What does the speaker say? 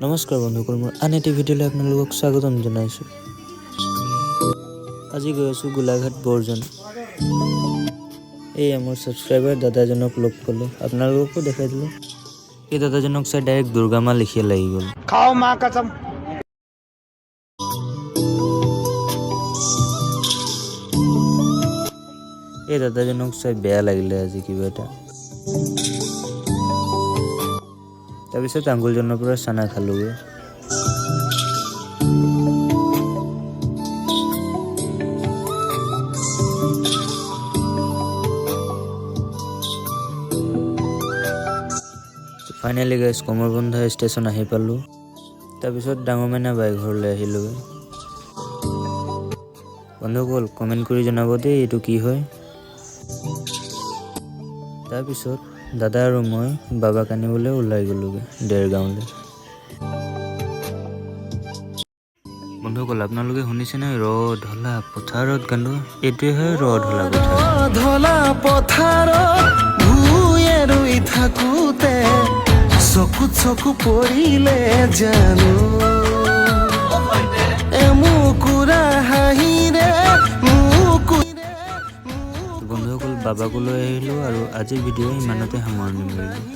নমস্কাৰ বন্ধুসকল, মোৰ আন এটি ভিডিঅ'লৈ আপোনালোকক স্বাগতম জনাইছোঁ। আজি গৈ আছোঁ গোলাঘাট বৰজন। এই মোৰ ছাবস্ক্ৰাইবাৰ দাদাজনক লগ পালোঁ, আপোনালোককো দেখাই দিলোঁ। এই দাদাজনক চাই ডাইৰেক্ট দুৰ্গা মা লিখিয়া লাগি গ'ল। খাও মা কসম। এই দাদাজনক চাই বেয়া লাগিলে আজি কিবা এটা। তাৰপিছত আঙুলজনৰ পৰা চানা খালোগৈ। ফাইনেলি গাইজ কমৰবন্ধা ষ্টেচন আহি পালোঁ। তাৰপিছত ডাঙৰ মাইনা বাই ঘৰলৈ আহিলোগৈ। বন্ধুসকল কমেণ্ট কৰি জনাব দেই এইটো কি হয়। তাৰপিছত দাদা আৰু মই বাবাক আনিবলৈ ওলাই গ'লোগৈ দেৰগাঁৱলৈ। বন্ধুসকল আপোনালোকে শুনিছেনে ঢলা পথাৰত গানটো? এইটোৱে হয় ঢলা পথাৰত ভূঞে ৰুই থাকোঁতে চকু পৰিলে জানো এমুকুৰা হাঁহিৰে বন্ধুসকল বাবাকো লৈ আহিলোঁ আৰু আজিৰ ভিডিঅ' ইমানতে সামৰণি মাৰিলোঁ।